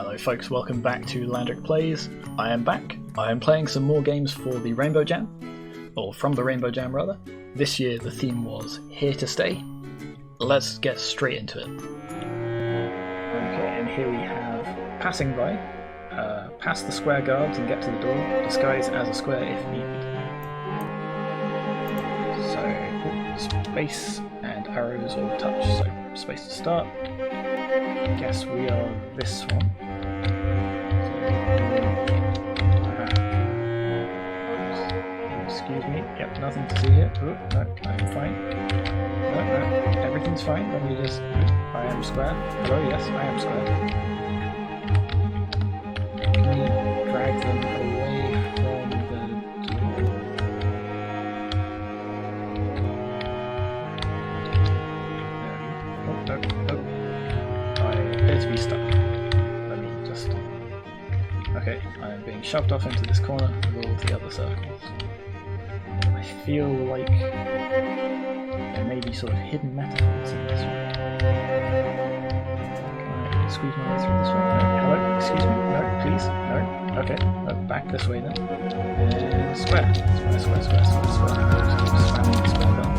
Hello folks, welcome back to Landric Plays. I am back. I am playing some more games for the Rainbow Jam, or from the Rainbow Jam rather. This year the theme was Here to Stay. Let's get straight into it. Okay, and here we have Passing By. Pass the square guards and get to the door. Disguise as a square if needed. So, space and arrows all touch, so space to start. I guess we are this one. Excuse me. Yep, nothing to see here. Oh, no, I'm fine. No, everything's fine. Let me just... I am square. Hello, yes, I am square. Can we drag them away from the door? No. I appear to be stuck. Let me just... Okay, I am being shoved off into this corner with all the other circles. I feel like there may be sort of hidden metaphors in this one. Can I squeeze my way through this way? No. Hello? Excuse me? No, please? No? Okay, no, back this way then. Square. Square. Spamming the square button.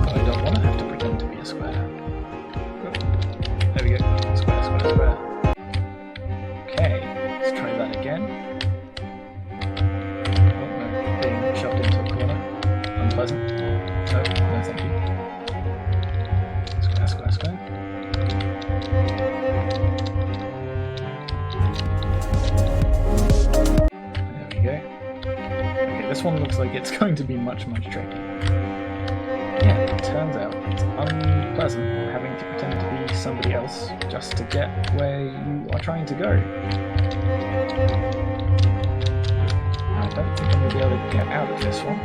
But I don't want to have to pretend to be a square. There we go. Square. Okay, let's try that again. Unpleasant. No, thank you. Square. There we go. Okay, this one looks like it's going to be much tricky. Yeah, it turns out it's unpleasant having to pretend to be somebody else just to get where you are trying to go. I don't think I'm going to be able to get out of this one.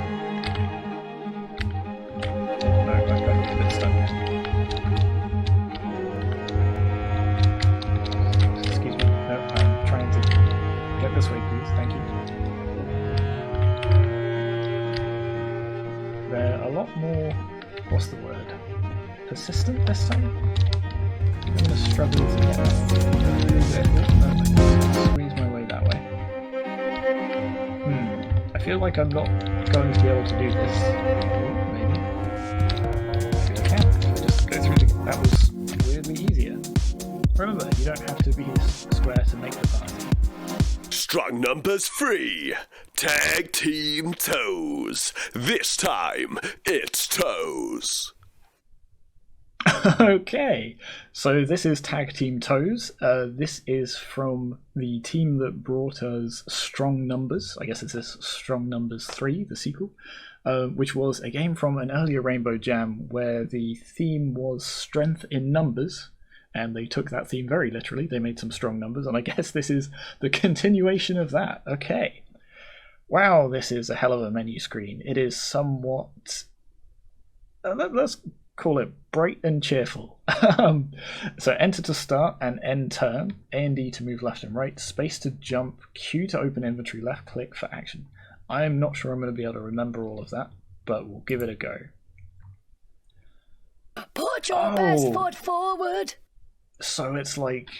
Excuse me. No, I'm trying to get this way, please. Thank you. They're a lot more... What's the word? Persistent this time? I'm going to struggle to get squeeze my way that way. I feel like I'm not going to be able to do this. Maybe. That was weirdly easier. Remember, you don't have to be square to make the party. Strong numbers free. Tag Team Toes. This time, it's Toes. Okay, so this is Tag Team Toes. This is from the team that brought us Strong Numbers. I guess it's this Strong Numbers 3, the sequel. Which was a game from an earlier Rainbow Jam where the theme was strength in numbers, and they took that theme very literally. They made some strong numbers, and I guess this is the continuation of that. Okay. Wow, this is a hell of a menu screen. It is somewhat... let's call it bright and cheerful. So enter to start and end turn, A and D to move left and right, space to jump, Q to open inventory, left click for action. I'm not sure I'm going to be able to remember all of that, but we'll give it a go. Put your best foot forward. So it's like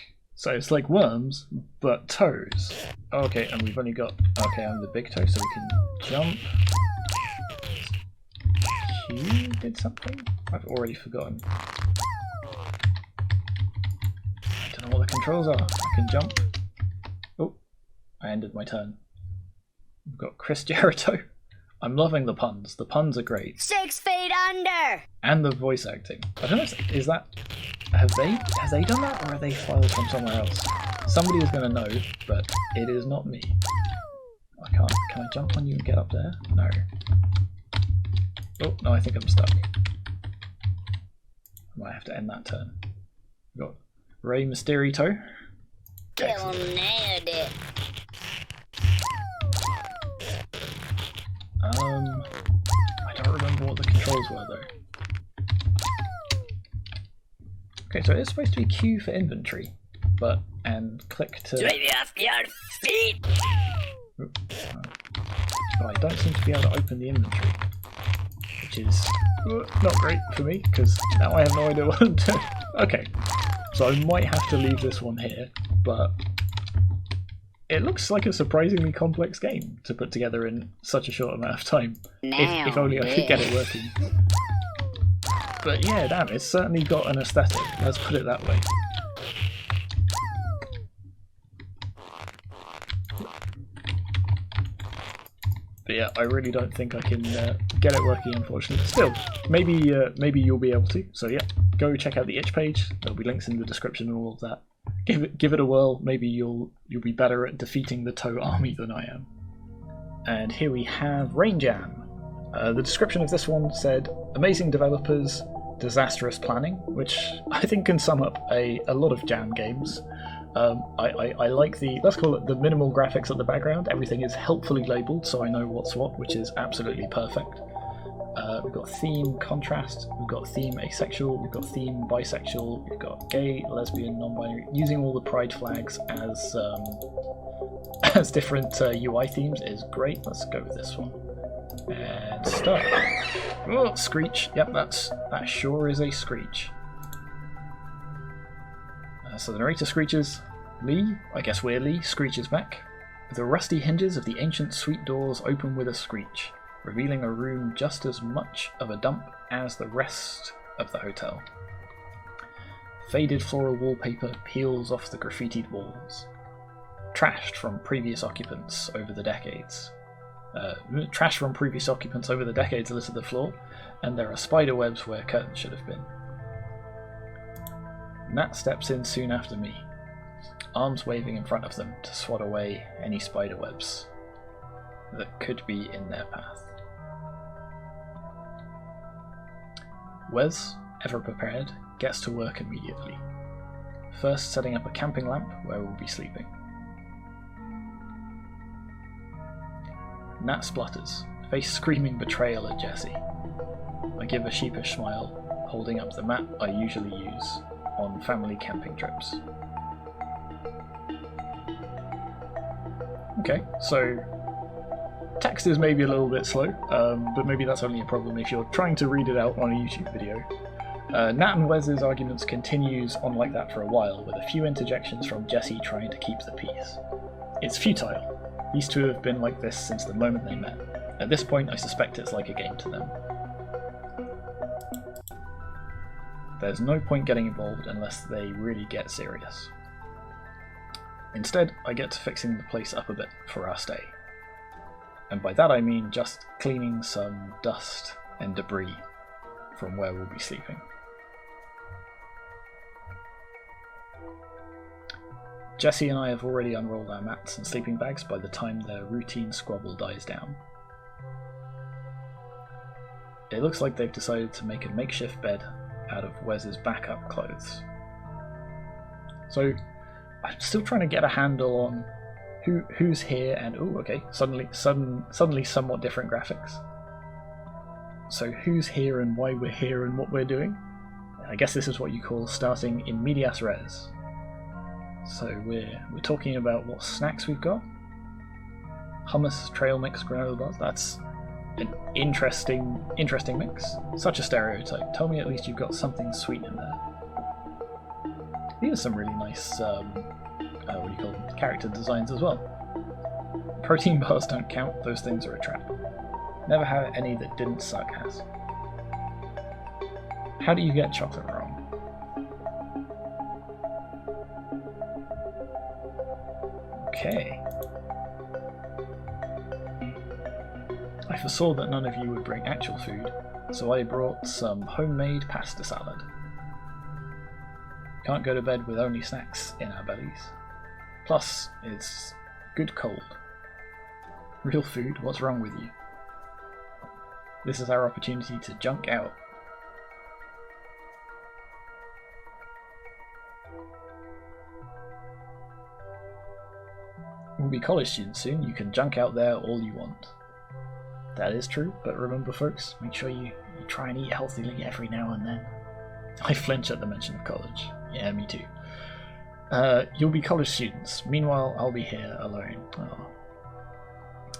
worms, but toes. Okay, and we've only got... Okay, I'm the big toe, so we can jump. Q did something? I've already forgotten. I don't know what the controls are. I can jump. Oh, I ended my turn. We've got Chris Jericho. I'm loving the puns. The puns are great. 6 feet under. And the voice acting. I don't know. Is that... Have they done that, or are they filed from somewhere else? Somebody is going to know, but it is not me. I can't. Can I jump on you and get up there? No. Oh, no, I think I'm stuck. I might have to end that turn. We've got Rey Mysterio. Kill nailed it. I don't remember what the controls were though. Okay, so it's supposed to be Q for inventory, and click to... Sweep off your feet! But I don't seem to be able to open the inventory, which is Not great for me, because now I have no idea what I'm doing. Okay, so I might have to leave this one here, but it looks like a surprisingly complex game to put together in such a short amount of time. If only I could get it working. But yeah, damn, it's certainly got an aesthetic, let's put it that way. But yeah, I really don't think I can get it working, unfortunately. Still, maybe you'll be able to. So yeah, go check out the itch page. There'll be links in the description and all of that. Give it a whirl. Maybe you'll be better at defeating the Toe army than I am. And here we have Rain Jam. The description of this one said, amazing developers, disastrous planning, which I think can sum up a lot of Jam games. I like the, let's call it the minimal graphics at the background. Everything is helpfully labelled so I know what's what, which is absolutely perfect. We've got theme contrast, we've got theme asexual, we've got theme bisexual, we've got gay, lesbian, non-binary, using all the pride flags as as different UI themes is great. Let's go with this one. And start. Oh, Screech. Yep, that sure is a Screech. So the narrator screeches. Lee, I guess we're Lee, screeches back. The rusty hinges of the ancient suite doors open with a screech, revealing a room just as much of a dump as the rest of the hotel. Faded floral wallpaper peels off the graffitied walls. Trashed from previous occupants over the decades. Litter the floor, and there are spider webs where curtains should have been. Nat steps in soon after me, arms waving in front of them to swat away any spider webs that could be in their path. Wes, ever prepared, gets to work immediately, first setting up a camping lamp where we'll be sleeping. Nat splutters, face screaming betrayal at Jessie. I give a sheepish smile, holding up the map I usually use on family camping trips. Okay, so text is maybe a little bit slow, but maybe that's only a problem if you're trying to read it out on a YouTube video. Nat and Wes's arguments continues on like that for a while, with a few interjections from Jessie trying to keep the peace. It's futile. These two have been like this since the moment they met. At this point, I suspect it's like a game to them. There's no point getting involved unless they really get serious. Instead, I get to fixing the place up a bit for our stay. And by that I mean just cleaning some dust and debris from where we'll be sleeping. Jessie and I have already unrolled our mats and sleeping bags by the time their routine squabble dies down. It looks like they've decided to make a makeshift bed out of Wes's backup clothes. So I'm still trying to get a handle on who's here and suddenly somewhat different graphics. So who's here and why we're here and what we're doing? I guess this is what you call starting in medias res. So we're talking about what snacks we've got. Hummus, trail mix, granola bars. That's an interesting mix. Such a stereotype. Tell me at least you've got something sweet in there. These are some really nice character designs as well. Protein bars don't count, those things are a trap. Never had any that didn't suck ass. How do you get chocolate wrong? Okay. I foresaw that none of you would bring actual food, so I brought some homemade pasta salad. Can't go to bed with only snacks in our bellies. Plus, it's good cold. Real food, what's wrong with you? This is our opportunity to junk out. We'll be college students soon, you can junk out there all you want. That is true, but remember folks, make sure you try and eat healthily every now and then. I flinch at the mention of college. Yeah, me too. You'll be college students. Meanwhile, I'll be here alone. Oh.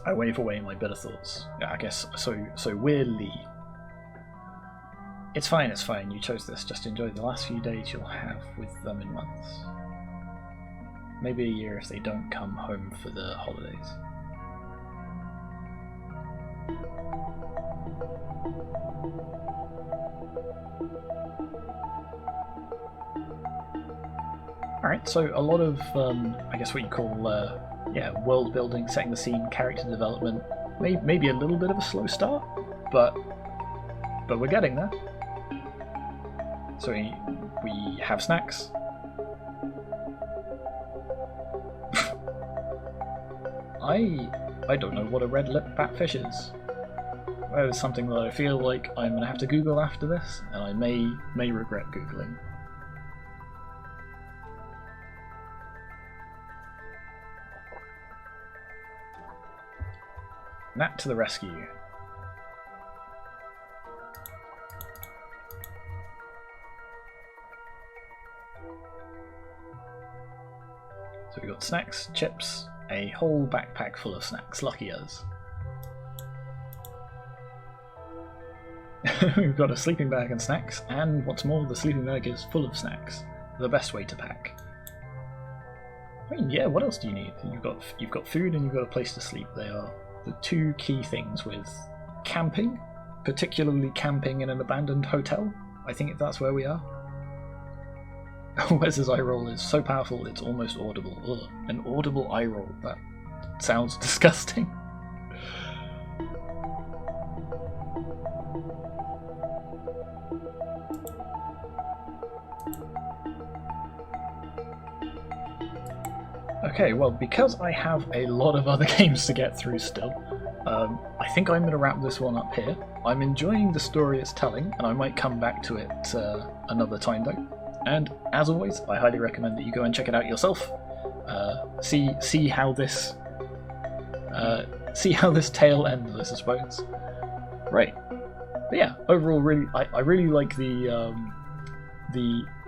I wave away my bitter thoughts. Yeah, I guess so. We're Lee. It's fine, it's fine. You chose this. Just enjoy the last few days you'll have with them in months. Maybe a year if they don't come home for the holidays. Alright, so a lot of, I guess what you call, world building, setting the scene, character development. Maybe a little bit of a slow start, but we're getting there. So we have snacks. I don't know what a red lip batfish is. That is something that I feel like I'm going to have to Google after this, and I may regret Googling. Nat to the rescue. So we've got snacks, chips, a whole backpack full of snacks. Lucky us. We've got a sleeping bag and snacks, and what's more, the sleeping bag is full of snacks. The best way to pack. I mean, yeah, what else do you need? You've got food and you've got a place to sleep. They are the two key things with camping, particularly camping in an abandoned hotel. I think that's where we are. Wes's eye roll is so powerful it's almost audible. Ugh, an audible eye roll. That sounds disgusting. Okay, well, because I have a lot of other games to get through still, I think I'm going to wrap this one up here. I'm enjoying the story it's telling, and I might come back to it another time though. And as always, I highly recommend that you go and check it out yourself. See how this tale ends, I suppose. Right. But yeah, overall, I really like the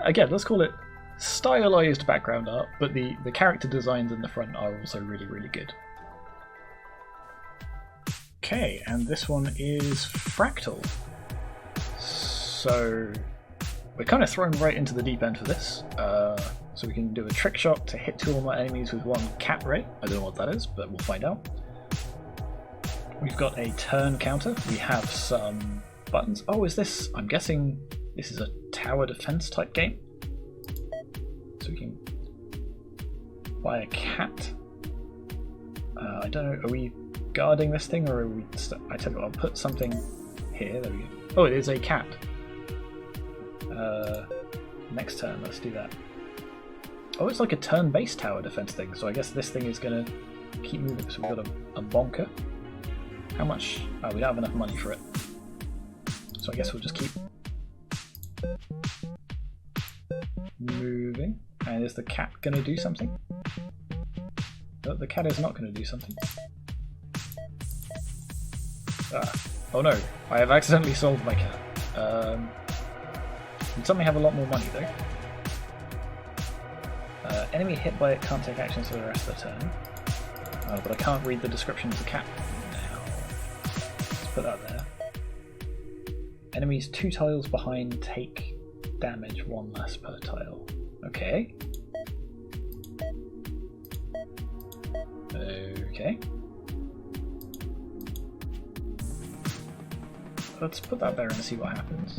again, let's call it stylized background art, but the character designs in the front are also really, really good. Okay, and this one is Fractal. So we're kind of thrown right into the deep end for this. So we can do a trick shot to hit 2 or more enemies with 1 cat ray. I don't know what that is, but we'll find out. We've got a turn counter. We have some buttons. Oh, is this... I'm guessing this is a tower defense type game. So we can buy a cat. I don't know, are we guarding this thing or are we... I tell you what, I'll put something here. There we go. Oh, it is a cat. Next turn, let's do that. Oh, it's like a turn-based tower defense thing, so I guess this thing is going to keep moving. So we've got a bonker. How much? Oh, we don't have enough money for it. So I guess we'll just keep moving. And is the cat going to do something? No, the cat is not going to do something. Oh no, I have accidentally sold my cat. You'd suddenly have a lot more money though. Enemy hit by it can't take actions for the rest of the turn. But I can't read the description of the cat now. Let's put that there. Enemies 2 tiles behind take damage 1 less per tile. Okay. Okay. Let's put that there and see what happens.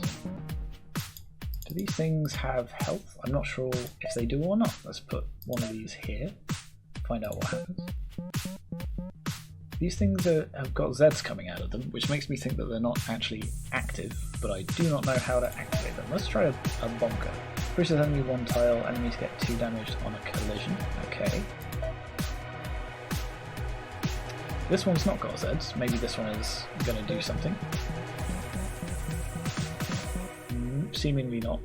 Do these things have health? I'm not sure if they do or not. Let's put one of these here. Find out what happens. These things have got Zeds coming out of them, which makes me think that they're not actually active, but I do not know how to activate them. Let's try a bonker. Pushes enemy 1 tile, enemies get 2 damage on a collision. Okay. This one's not got Zeds. Maybe this one is going to do something. Seemingly not.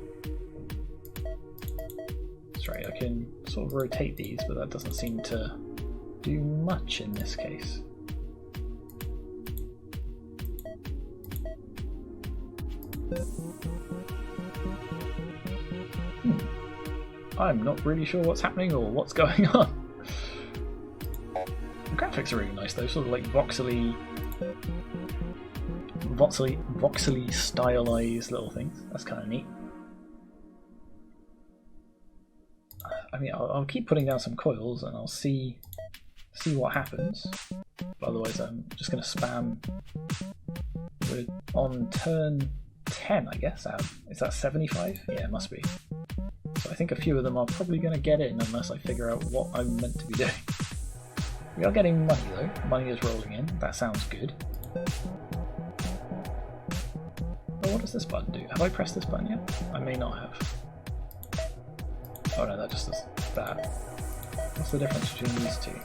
That's right, I can sort of rotate these, but that doesn't seem to do much in this case. I'm not really sure what's happening or what's going on. The graphics are really nice though, sort of like voxely voxely stylized little things. That's kind of neat. I mean, I'll keep putting down some coils and I'll see what happens. But otherwise, I'm just going to spam. We're on turn 10, I guess. Is that 75? Yeah, it must be. So I think a few of them are probably going to get in unless I figure out what I'm meant to be doing. We are getting money though. Money is rolling in. That sounds good. Oh, what does this button do? Have I pressed this button yet? I may not have. Oh no, that just does that. What's the difference between these two?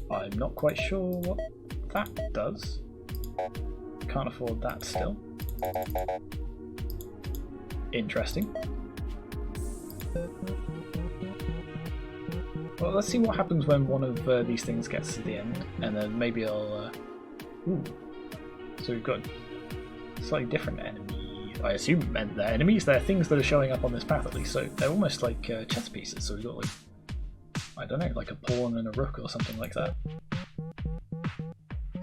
I'm not quite sure what that does. Can't afford that still. Interesting. Well, let's see what happens when one of these things gets to the end, and then maybe I'll... Ooh. So we've got slightly different enemy. I assume they're enemies. They're things that are showing up on this path at least, so they're almost like chess pieces. So we've got like, I don't know, like a pawn and a rook or something like that.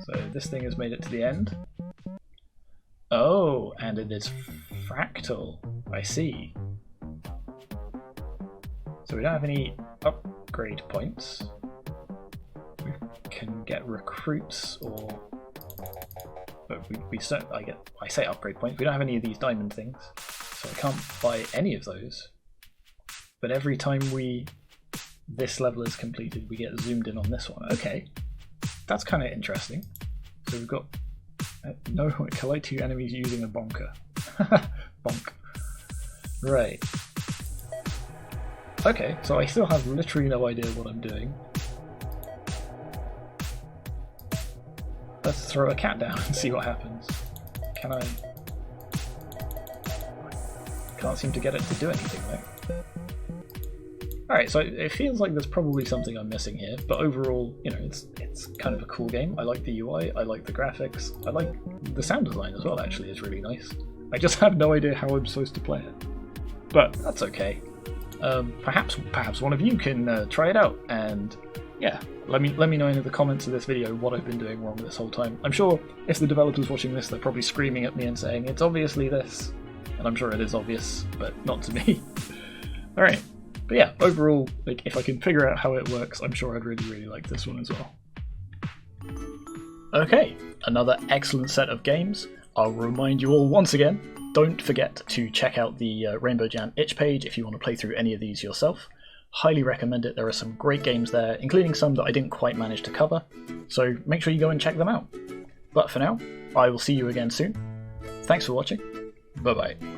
So this thing has made it to the end. Oh, and it is Fractal. I see. So we don't have any upgrade points. We can get recruits or... But I say upgrade points. We don't have any of these diamond things, so I can't buy any of those. But every time this level is completed, we get zoomed in on this one. Okay, that's kind of interesting. So we've got no collide 2 enemies using a bonker. Bonk. Right. Okay, so I still have literally no idea what I'm doing. Let's throw a cat down and see what happens. Can I... Can't seem to get it to do anything though. Alright, so it feels like there's probably something I'm missing here, but overall, you know, it's kind of a cool game. I like the UI, I like the graphics, I like the sound design as well, actually, is really nice. I just have no idea how I'm supposed to play it. But that's okay. Perhaps one of you can try it out, and yeah, let me know in the comments of this video what I've been doing wrong this whole time. I'm sure if the developer's watching this, they're probably screaming at me and saying, it's obviously this. And I'm sure it is obvious, but not to me. Alright. But yeah, overall, like, if I can figure out how it works, I'm sure I'd really like this one as well. Okay, another excellent set of games. I'll remind you all once again, don't forget to check out the Rainbow Jam itch page if you want to play through any of these yourself. Highly recommend it. There are some great games there, including some that I didn't quite manage to cover, so make sure you go and check them out. But for now, I will see you again soon. Thanks for watching. Bye bye.